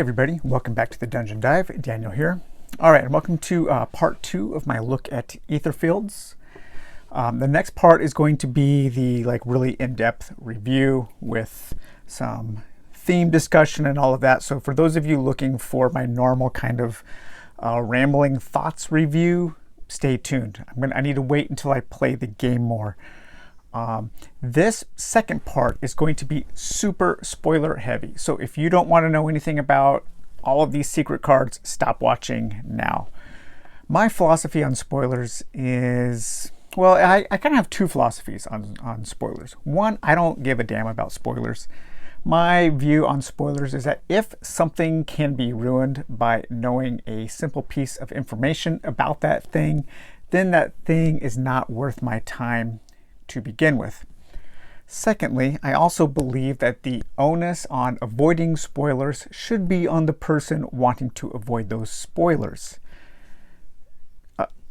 everybody, welcome back to the Dungeon Dive. Daniel here. Alright, and welcome to part 2 of my look at Etherfields. The next part is going to be the really in-depth review with some theme discussion and all of that. So for those of you looking for my normal kind of rambling thoughts review, stay tuned. I need to wait until I play the game more. This second part is going to be super spoiler heavy. So if you don't want to know anything about all of these secret cards, stop watching now. My philosophy on spoilers is, well, I kind of have two philosophies on spoilers. One, I don't give a damn about spoilers. My view on spoilers is that if something can be ruined by knowing a simple piece of information about that thing, then that thing is not worth my time to begin with. Secondly, I also believe that the onus on avoiding spoilers should be on the person wanting to avoid those spoilers.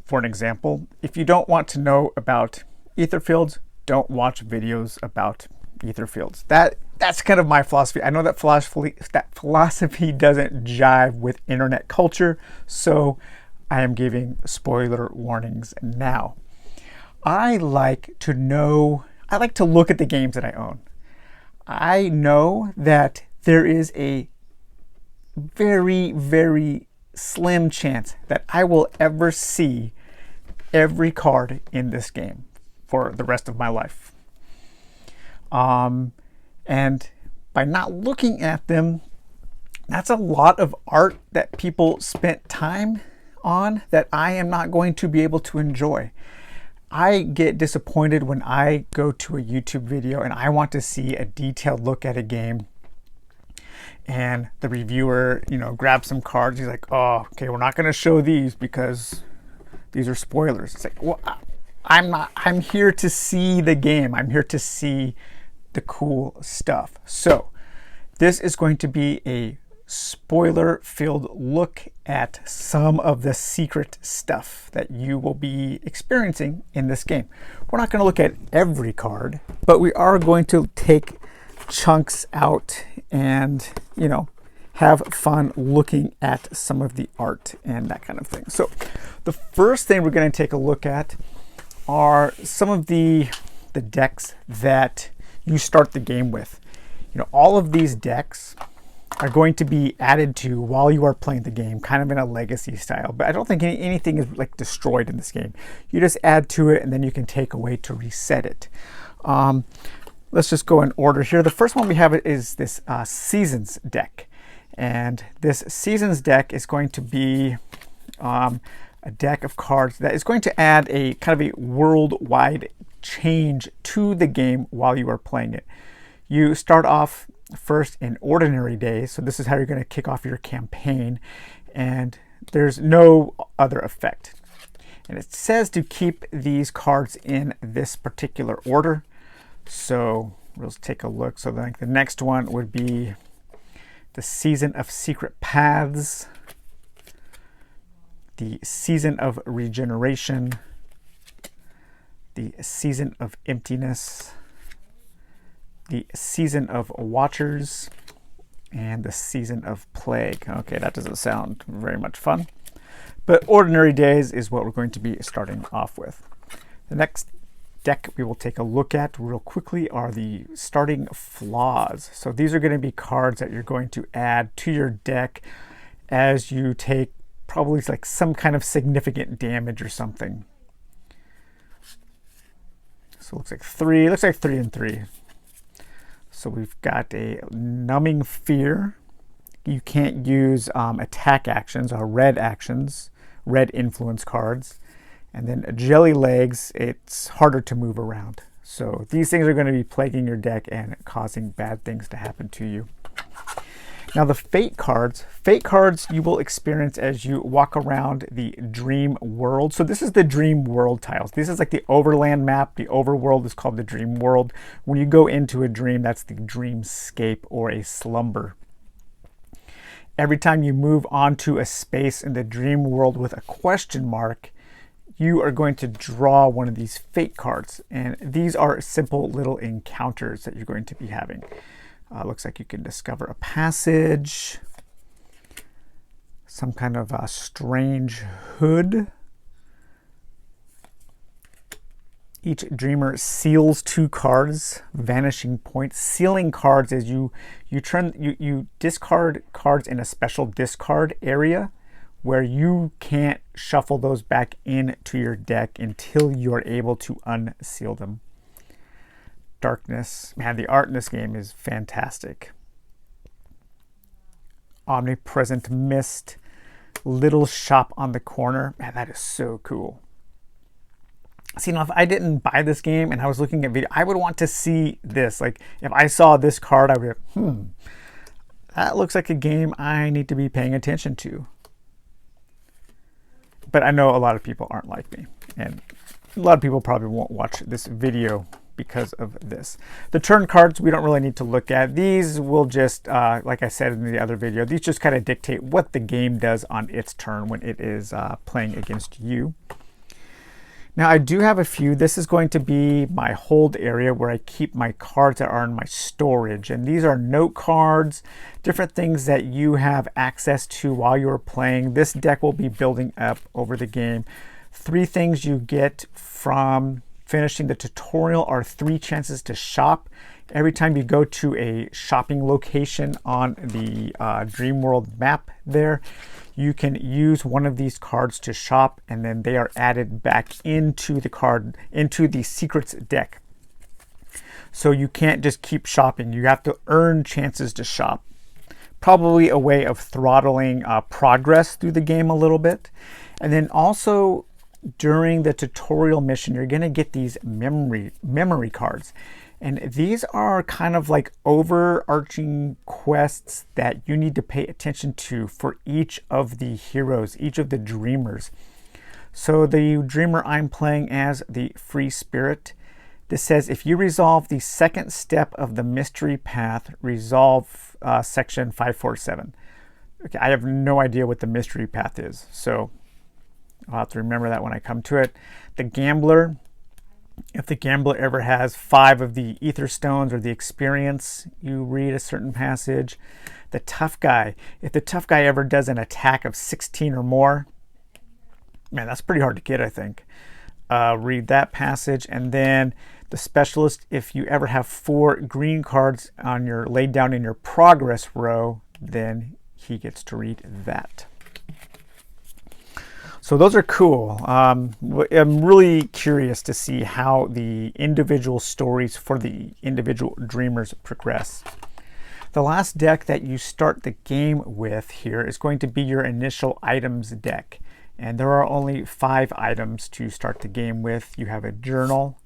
For an example, if you don't want to know about Etherfields, don't watch videos about Etherfields. That's kind of my philosophy. I know that philosophy doesn't jive with internet culture, so I am giving spoiler warnings now. I like to look at the games that I own. I know that there is a very, very slim chance that I will ever see every card in this game for the rest of my life. And by not looking at them, that's a lot of art that people spent time on that I am not going to be able to enjoy. I get disappointed when I go to a YouTube video and I want to see a detailed look at a game and the reviewer, grabs some cards. He's like, oh, okay, we're not going to show these because these are spoilers. It's like, well, I'm here to see the game. I'm here to see the cool stuff. So this is going to be a spoiler-filled look at some of the secret stuff that you will be experiencing in this game. We're not going to look at every card, but we are going to take chunks out and, have fun looking at some of the art and that kind of thing. So the first thing we're going to take a look at are some of the decks that you start the game with. All of these decks are going to be added to while you are playing the game, kind of in a legacy style. But I don't think anything is destroyed in this game. You just add to it and then you can take away to reset it. Let's just go in order here. The first one we have is this Seasons deck. And this Seasons deck is going to be a deck of cards that is going to add a kind of a worldwide change to the game while you are playing it. You start off first in ordinary days, so this is how you're going to kick off your campaign, and there's no other effect. And it says to keep these cards in this particular order. So we'll take a look. So the next one would be the Season of Secret Paths, the Season of Regeneration, the Season of Emptiness, the Season of Watchers, and the Season of Plague. Okay, that doesn't sound very much fun, but Ordinary Days is what we're going to be starting off with. The next deck we will take a look at real quickly are the Starting Flaws. So these are going to be cards that you're going to add to your deck as you take probably some kind of significant damage or something. So it looks like 3 and 3. So we've got a Numbing Fear. You can't use attack actions or red influence cards. And then Jelly Legs, it's harder to move around. So these things are going to be plaguing your deck and causing bad things to happen to you. Now the Fate cards you will experience as you walk around the Dream World. So this is the Dream World tiles. This is like the overland map. The overworld is called the Dream World. When you go into a dream, that's the dreamscape or a slumber. Every time you move onto a space in the Dream World with a question mark, you are going to draw one of these Fate cards. And these are simple little encounters that you're going to be having. Looks like you can discover a passage. some kind of a strange hood. Each dreamer seals 2 cards, vanishing points. Sealing cards is you discard cards in a special discard area where you can't shuffle those back into your deck until you're able to unseal them. Darkness. Man, the art in this game is fantastic. Omnipresent Mist. Little shop on the corner. Man, that is so cool. See, now if I didn't buy this game and I was looking at video, I would want to see this. Like, if I saw this card, I would be, that looks like a game I need to be paying attention to. But I know a lot of people aren't like me, and a lot of people probably won't watch this video because of this. The turn cards we don't really need to look at. These will just, like I said in the other video, these just kind of dictate what the game does on its turn when it is playing against you. Now I do have a few. This is going to be my hold area where I keep my cards that are in my storage. And these are note cards, different things that you have access to while you're playing. This deck will be building up over the game. 3 things you get from finishing the tutorial are 3 chances to shop. Every time you go to a shopping location on the Dream World map there, you can use one of these cards to shop, and then they are added back into the secrets deck. So you can't just keep shopping. You have to earn chances to shop. Probably a way of throttling progress through the game a little bit. And then also during the tutorial mission, you're going to get these memory cards. And these are kind of like overarching quests that you need to pay attention to for each of the heroes, each of the dreamers. So the dreamer I'm playing as, the Free Spirit, this says if you resolve the 2nd step of the mystery path, resolve section 547. Okay, I have no idea what the mystery path is, so I'll have to remember that when I come to it. The Gambler. If the gambler ever has 5 of the ether stones or the experience, you read a certain passage. The Tough Guy. If the Tough Guy ever does an attack of 16 or more, man, that's pretty hard to get, I think. Read that passage. And then the Specialist, if you ever have 4 green cards on your laid down in your progress row, then he gets to read that. So those are cool. I'm really curious to see how the individual stories for the individual dreamers progress. The last deck that you start the game with here is going to be your initial items deck. And there are only 5 items to start the game with. You have a journal,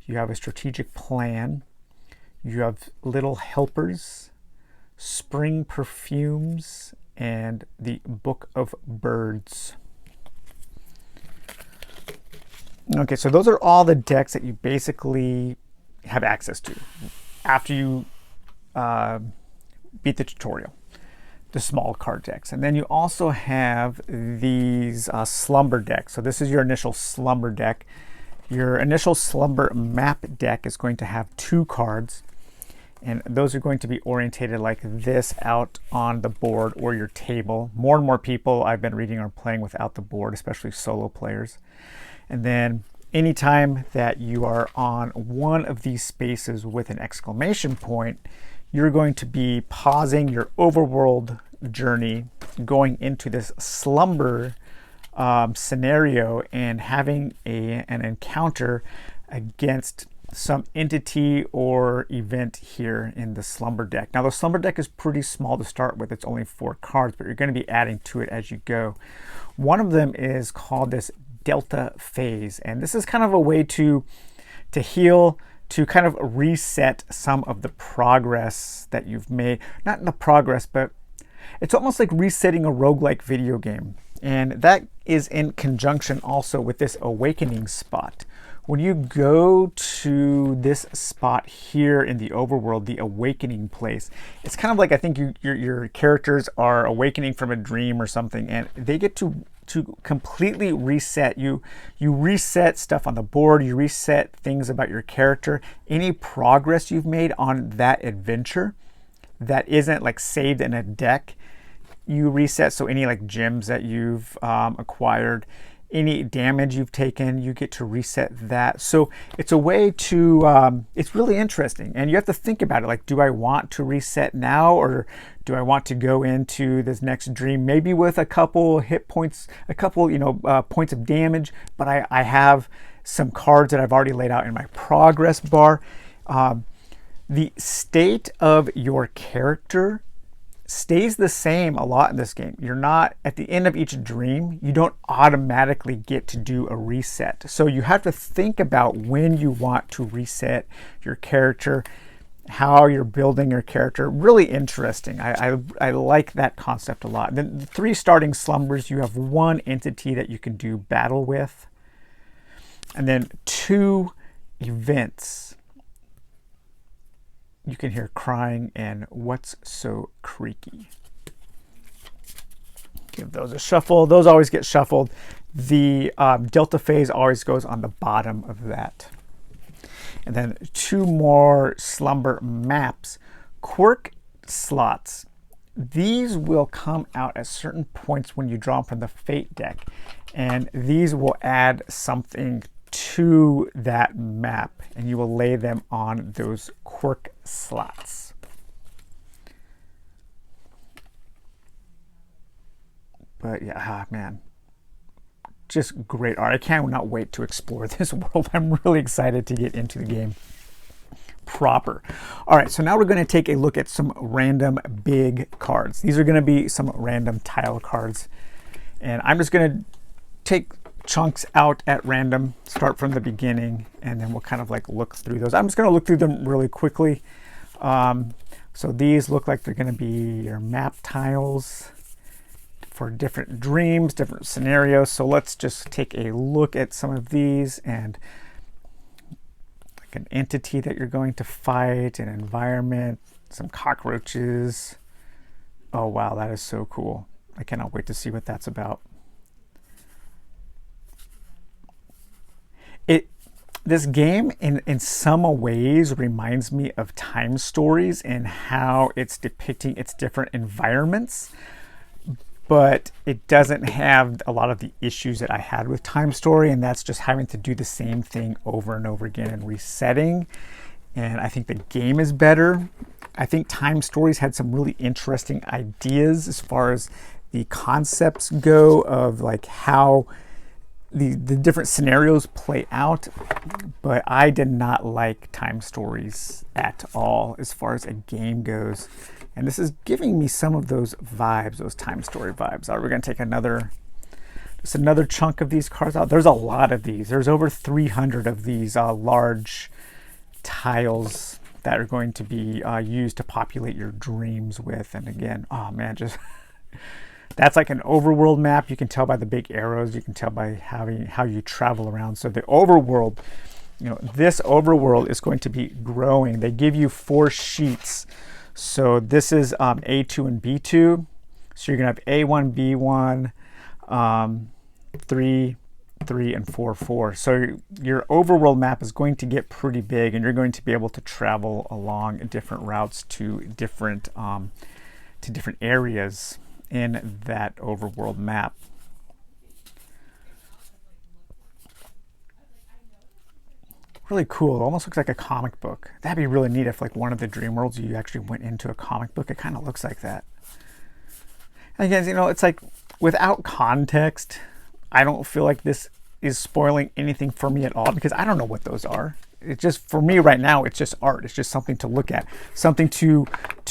you have a strategic plan, you have little helpers, spring perfumes, and the Book of Birds. Okay, so those are all the decks that you basically have access to after you beat the tutorial, the small card decks. And then you also have these slumber decks. So this is your initial slumber deck. Your initial slumber map deck is going to have 2 cards, and those are going to be orientated like this out on the board or your table. More and more people I've been reading are playing without the board, especially solo players. And then anytime that you are on one of these spaces with an exclamation point, you're going to be pausing your overworld journey, going into this slumber scenario and having an encounter against some entity or event here in the slumber deck. Now the slumber deck is pretty small to start with. It's only 4 cards, but you're going to be adding to it as you go. One of them is called this Delta Phase, and this is kind of a way to heal, to kind of reset some of the progress that you've made. Not in the progress, but it's almost like resetting a roguelike video game. And that is in conjunction also with this awakening spot. When you go to this spot here in the overworld, the awakening place, it's kind of like, I think your characters are awakening from a dream or something, and they get to completely reset. You reset stuff on the board, you reset things about your character. Any progress you've made on that adventure that isn't like saved in a deck, you reset. So any like gems that you've acquired, any damage you've taken, you get to reset that. So it's a way to, it's really interesting. And you have to think about it. Like, do I want to reset now, or do I want to go into this next dream maybe with a couple hit points, a couple, points of damage, but I have some cards that I've already laid out in my progress bar. The state of your character stays the same a lot in this game. You're not, at the end of each dream, you don't automatically get to do a reset. So you have to think about when you want to reset your character, how you're building your character. Really interesting. I like that concept a lot. Then the 3 starting slumbers, you have 1 entity that you can do battle with, and then 2 events. You can hear crying and what's so creaky. Give those a shuffle. Those always get shuffled. The Delta phase always goes on the bottom of that. And then 2 more slumber maps. Quirk slots. These will come out at certain points when you draw them from the Fate deck. And these will add something to that map, and you will lay them on those quirk slots. But yeah, man, just great art. I cannot wait to explore this world. I'm really excited to get into the game proper. All right, so now we're going to take a look at some random big cards. These are going to be some random tile cards, and I'm just going to take chunks out at random, start from the beginning, and then we'll kind of like look through those. I'm just going to look through them really quickly. So these look like they're going to be your map tiles for different dreams, different scenarios. So let's just take a look at some of these, and like an entity that you're going to fight, an environment, some cockroaches. Oh wow, that is so cool. I cannot wait to see what that's about. This game in some ways reminds me of Time Stories and how it's depicting its different environments, but it doesn't have a lot of the issues that I had with Time Story, and that's just having to do the same thing over and over again and resetting. And I think the game is better. I think Time Stories had some really interesting ideas as far as the concepts go of like how the different scenarios play out, but I did not like Time Stories at all as far as a game goes. And this is giving me some of those vibes, those Time Story vibes. All right, we're going to take just another chunk of these cards out. There's a lot of these. There's over 300 of these large tiles that are going to be used to populate your dreams with. And again, oh man, just that's like an overworld map. You can tell by the big arrows. You can tell by how you travel around. So the overworld, this overworld is going to be growing. They give you 4 sheets. So this is A2 and B2. So you're going to have A1, B1, 3, 3, and 4, 4. So your overworld map is going to get pretty big, and you're going to be able to travel along different routes to different areas in that overworld map. Really cool. It almost looks like a comic book. That'd be really neat if like one of the dream worlds you actually went into a comic book. It kind of looks like that. And again, it's like without context, I don't feel like this is spoiling anything for me at all, because I don't know what those are. It's just, for me right now, it's just art. It's just something to look at, something to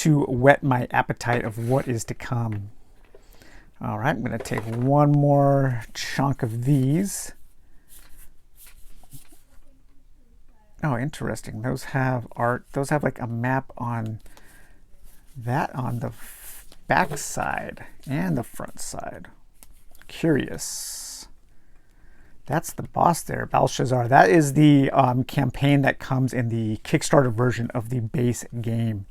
whet my appetite of what is to come. All right, I'm going to take one more chunk of these. Oh, interesting. Those have art. Those have like a map on that on the back side and the front side. Curious. That's the boss there, Belshazzar. That is the campaign that comes in the Kickstarter version of the base game.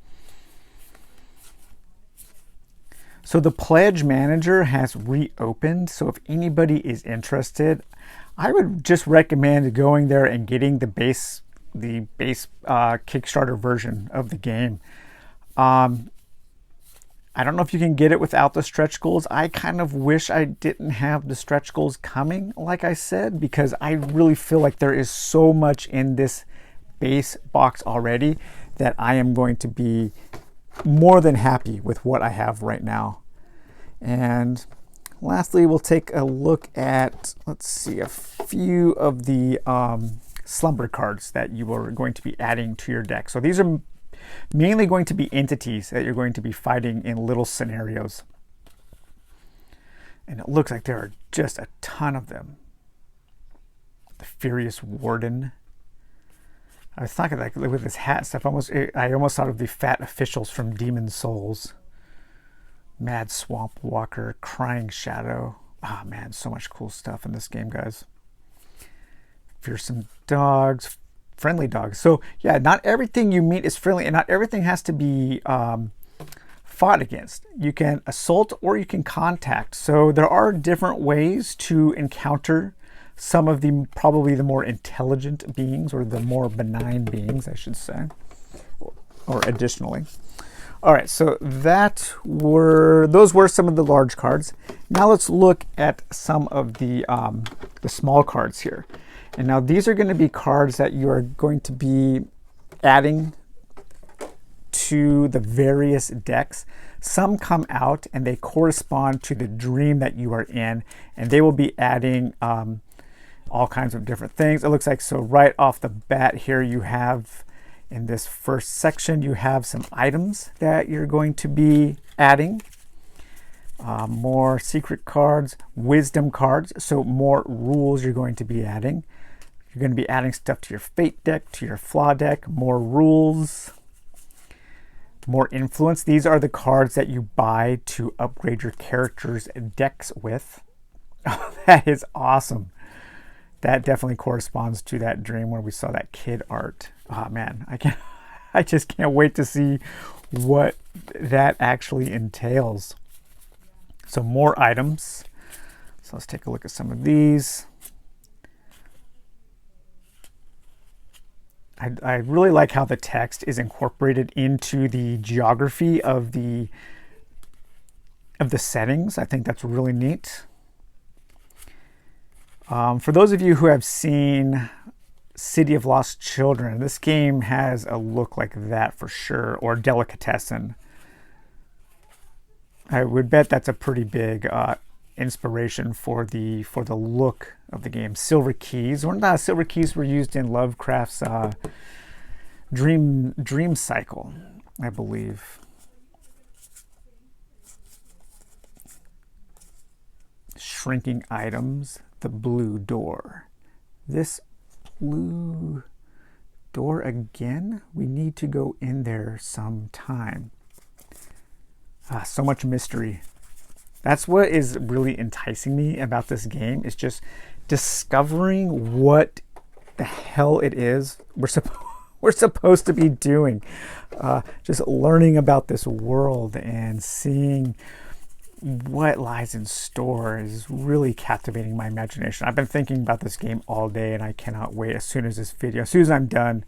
So the Pledge Manager has reopened. So if anybody is interested, I would just recommend going there and getting the base Kickstarter version of the game. I don't know if you can get it without the stretch goals. I kind of wish I didn't have the stretch goals coming, like I said, because I really feel like there is so much in this base box already that I am going to be more than happy with what I have right now. And lastly, we'll take a look at, let's see, a few of the slumber cards that you are going to be adding to your deck. So these are mainly going to be entities that you're going to be fighting in little scenarios. And it looks like there are just a ton of them. The Furious Warden. I was talking like with this hat stuff, I almost thought of the fat officials from Demon Souls. Mad Swamp Walker, Crying Shadow. Ah, man, so much cool stuff in this game, guys. Fearsome Dogs, Friendly Dogs. So yeah, not everything you meet is friendly, and not everything has to be fought against. You can assault or you can contact. So there are different ways to encounter some of the probably the more intelligent beings, or the more benign beings, I should say, or additionally. All right, so those were some of the large cards. Now let's look at some of the small cards here. And now these are going to be cards that you are going to be adding to the various decks. Some come out and they correspond to the dream that you are in, and they will be adding all kinds of different things. It looks like, so right off the bat here, you have in this first section, you have some items that you're going to be adding. More secret cards, wisdom cards, so more rules you're going to be adding. You're going to be adding stuff to your fate deck, to your flaw deck, more rules, more influence. These are the cards that you buy to upgrade your character's decks with. Oh, that is awesome. That definitely corresponds to that dream where we saw that kid art. Oh man, I just can't wait to see what that actually entails. So more items. So let's take a look at some of these. I really like how the text is incorporated into the geography of the settings. I think that's really neat. For those of you who have seen City of Lost Children, this game has a look like that for sure, or Delicatessen. I would bet that's a pretty big inspiration for the look of the game. Silver keys, or not, silver keys were used in Lovecraft's Dream Cycle, I believe. Shrinking items, the blue door. This blue door again? We need to go in there sometime. So much mystery. That's what is really enticing me about this game, is just discovering what the hell it is we're supposed to be doing. Just learning about this world and seeing what lies in store is really captivating my imagination. I've been thinking about this game all day, and I cannot wait. As soon as I'm done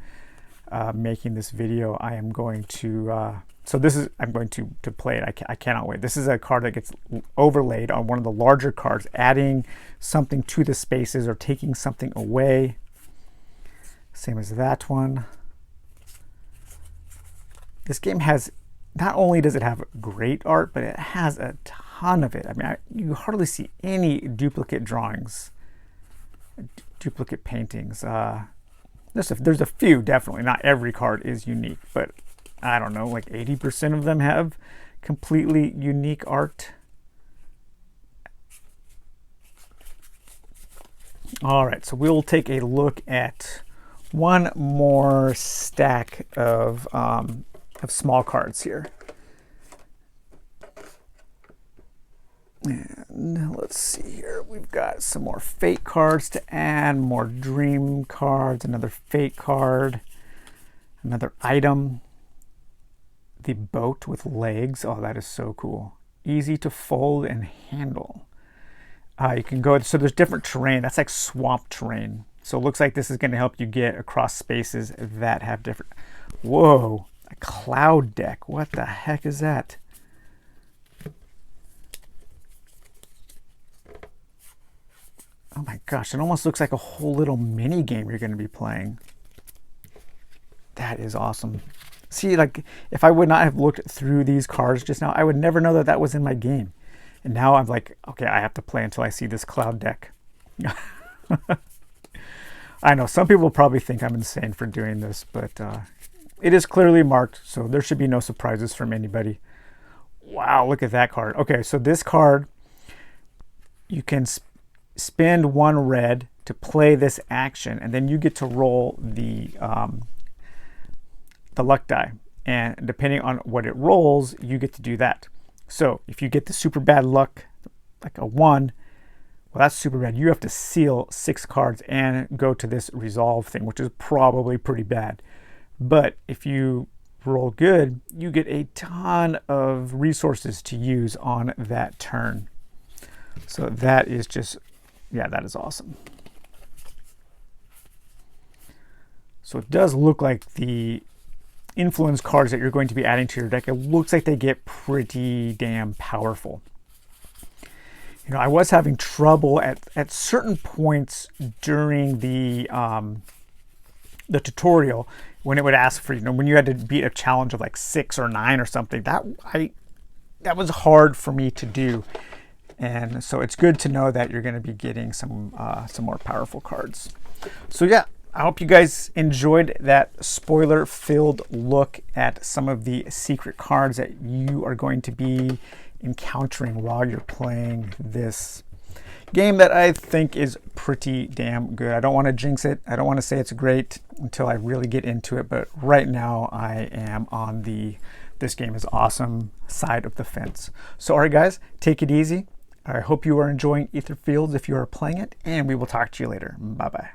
making this video, I am going to I'm going to play it. I cannot wait. This is a card that gets overlaid on one of the larger cards, adding something to the spaces or taking something away. Same as that one. This game has, not only does it have great art, but it has a ton of it. I mean, you hardly see any duplicate drawings, duplicate paintings. There's a few, definitely. Not every card is unique, but I don't know, like 80% of them have completely unique art. All right, so we'll take a look at one more stack of small cards here. And let's see here. We've got some more fate cards to add, more dream cards, another fate card, another item. The boat with legs. Oh, that is so cool. Easy to fold and handle. You can go, so there's different terrain. That's like swamp terrain. So it looks like this is going to help you get across spaces that have different. Whoa, a cloud deck. What the heck is that? Oh my gosh, it almost looks like a whole little mini game you're going to be playing. That is awesome. See, like, if I would not have looked through these cards just now, I would never know that that was in my game. And now I'm like, okay, I have to play until I see this cloud deck. I know some people probably think I'm insane for doing this, but it is clearly marked, so there should be no surprises from anybody. Wow, look at that card. Okay, so this card, you can spend 1 red to play this action, and then you get to roll the luck die. And depending on what it rolls, you get to do that. So if you get the super bad luck, like a 1, well, that's super bad. You have to seal 6 cards and go to this resolve thing, which is probably pretty bad. But if you roll good, you get a ton of resources to use on that turn. So that is just, yeah, that is awesome. So it does look like the influence cards that you're going to be adding to your deck, it looks like they get pretty damn powerful. You know, I was having trouble at certain points during the tutorial when it would ask for, you know, when you had to beat a challenge of like 6 or 9 or something. That was hard for me to do. And so it's good to know that you're going to be getting some more powerful cards. So yeah, I hope you guys enjoyed that spoiler-filled look at some of the secret cards that you are going to be encountering while you're playing this game that I think is pretty damn good. I don't want to jinx it. I don't want to say it's great until I really get into it, but right now I am on the this game is awesome side of the fence. So all right guys, take it easy. I hope you are enjoying Etherfields if you are playing it, and we will talk to you later. Bye-bye.